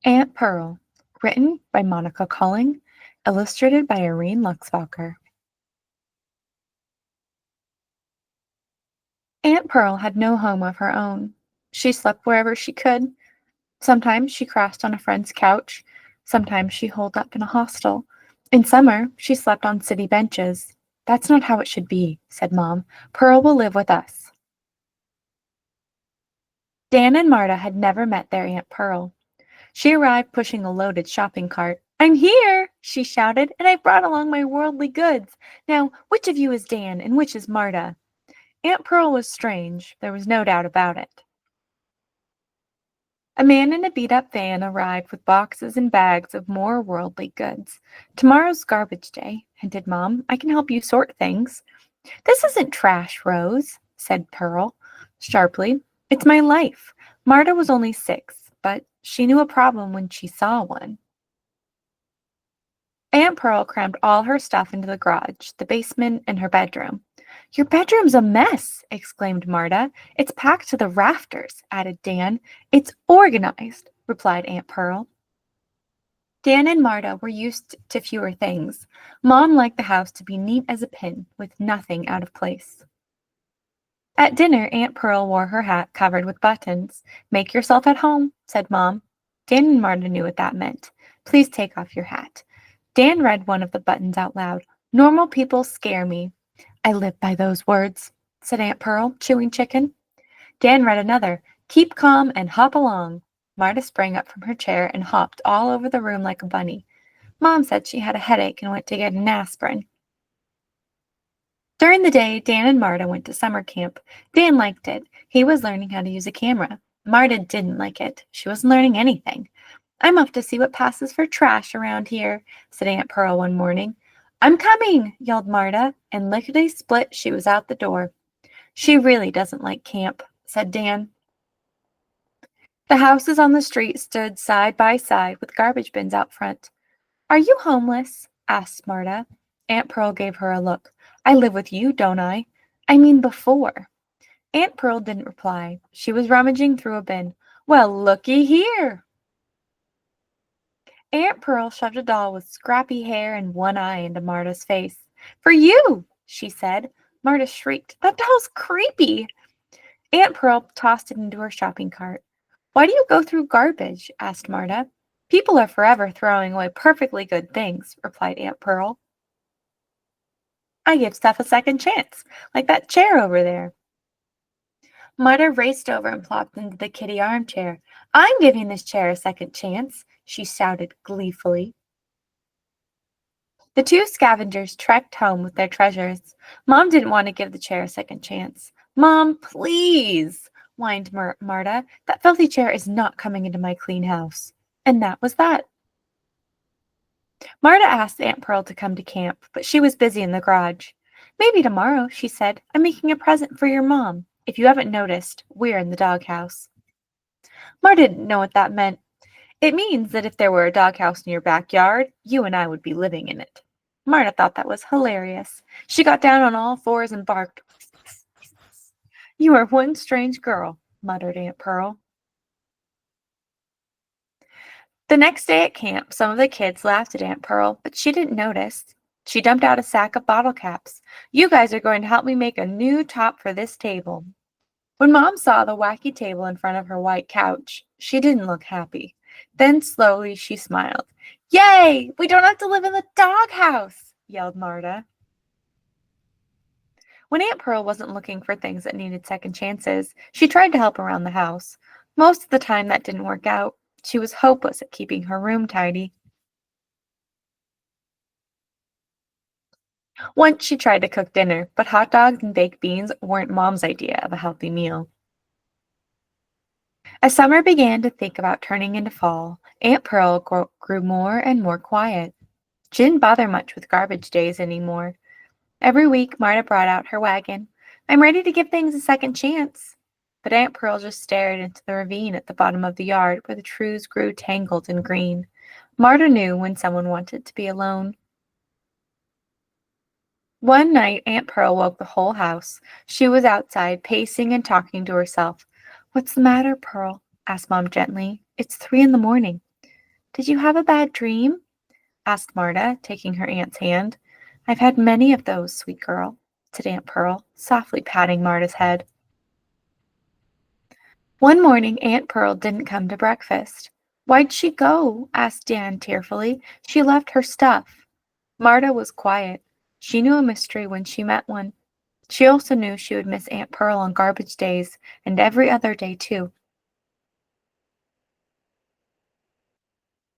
Aunt Pearl, written by Monica Kulling, illustrated by Irene Luxbacher. Aunt Pearl had no home of her own. She slept wherever she could. Sometimes she crashed on a friend's couch. Sometimes she holed up in a hostel. In summer, she slept on city benches. "That's not how it should be," said Mom. "Pearl will live with us." Dan and Marta had never met their Aunt Pearl. She arrived pushing a loaded shopping cart. "I'm here!" she shouted, "and I've brought along my worldly goods. Now, which of you is Dan and which is Marta?" Aunt Pearl was strange, there was no doubt about it. A man in a beat-up van arrived with boxes and bags of more worldly goods. "Tomorrow's garbage day," hinted Mom. "I can help you sort things." "This isn't trash, Rose," said Pearl sharply. "It's my life." Marta was only 6, but she knew a problem when she saw one. Aunt Pearl crammed all her stuff into the garage, the basement, and her bedroom. "Your bedroom's a mess!" exclaimed Marta. "It's packed to the rafters," added Dan. "It's organized," replied Aunt Pearl. Dan and Marta were used to fewer things. Mom liked the house to be neat as a pin, with nothing out of place. At dinner, Aunt Pearl wore her hat covered with buttons. "Make yourself at home," said Mom. Dan and Marta knew what that meant. "Please take off your hat." Dan read one of the buttons out loud. "Normal people scare me." "I live by those words," said Aunt Pearl, chewing chicken. Dan read another. "Keep calm and hop along." Marta sprang up from her chair and hopped all over the room like a bunny. Mom said she had a headache and went to get an aspirin. During the day, Dan and Marta went to summer camp. Dan liked it. He was learning how to use a camera. Marta didn't like it. She wasn't learning anything. "I'm off to see what passes for trash around here," said Aunt Pearl one morning. "I'm coming!" yelled Marta, and lickety-split she was out the door. "She really doesn't like camp," said Dan. The houses on the street stood side by side with garbage bins out front. "Are you homeless?" asked Marta. Aunt Pearl gave her a look. "I live with you, don't I?" "I mean before." Aunt Pearl didn't reply. She was rummaging through a bin. "Well, looky here." Aunt Pearl shoved a doll with scrappy hair and one eye into Marta's face. "For you," she said. Marta shrieked. "That doll's creepy." Aunt Pearl tossed it into her shopping cart. "Why do you go through garbage?" asked Marta. "People are forever throwing away perfectly good things," replied Aunt Pearl. "I give stuff a second chance, like that chair over there." Marta raced over and plopped into the kitty armchair. "I'm giving this chair a second chance," she shouted gleefully. The two scavengers trekked home with their treasures. Mom didn't want to give the chair a second chance. "Mom, please," whined Marta. "That filthy chair is not coming into my clean house." And that was that. Marta asked Aunt Pearl to come to camp, but she was busy in the garage. "Maybe tomorrow," she said. "I'm making a present for your mom. If you haven't noticed, we're in the doghouse." Marta didn't know what that meant. "It means that if there were a doghouse in your backyard, you and I would be living in it." Marta thought that was hilarious. She got down on all fours and barked. "You are one strange girl," muttered Aunt Pearl. The next day at camp, some of the kids laughed at Aunt Pearl, but she didn't notice. She dumped out a sack of bottle caps. "You guys are going to help me make a new top for this table." When Mom saw the wacky table in front of her white couch, she didn't look happy. Then slowly she smiled. "Yay! We don't have to live in the doghouse!" yelled Marta. When Aunt Pearl wasn't looking for things that needed second chances, she tried to help around the house. Most of the time that didn't work out. She was hopeless at keeping her room tidy. Once she tried to cook dinner, but hot dogs and baked beans weren't Mom's idea of a healthy meal. As summer began to think about turning into fall, Aunt Pearl grew more and more quiet. She didn't bother much with garbage days anymore. Every week, Marta brought out her wagon. "I'm ready to give things a second chance." But Aunt Pearl just stared into the ravine at the bottom of the yard where the trees grew tangled and green. Marta knew when someone wanted to be alone. One night, Aunt Pearl woke the whole house. She was outside, pacing and talking to herself. "What's the matter, Pearl?" asked Mom gently. "It's 3 in the morning." Did you have a bad dream? Asked Marta, taking her aunt's hand. I've had many of those, sweet girl, said Aunt Pearl, softly patting Marta's head. One morning Aunt Pearl didn't come to breakfast. Why'd she go? Asked Dan tearfully. She left her stuff. Marta was quiet. She knew a mystery when she met one. She also knew she would miss Aunt Pearl on garbage days and every other day too,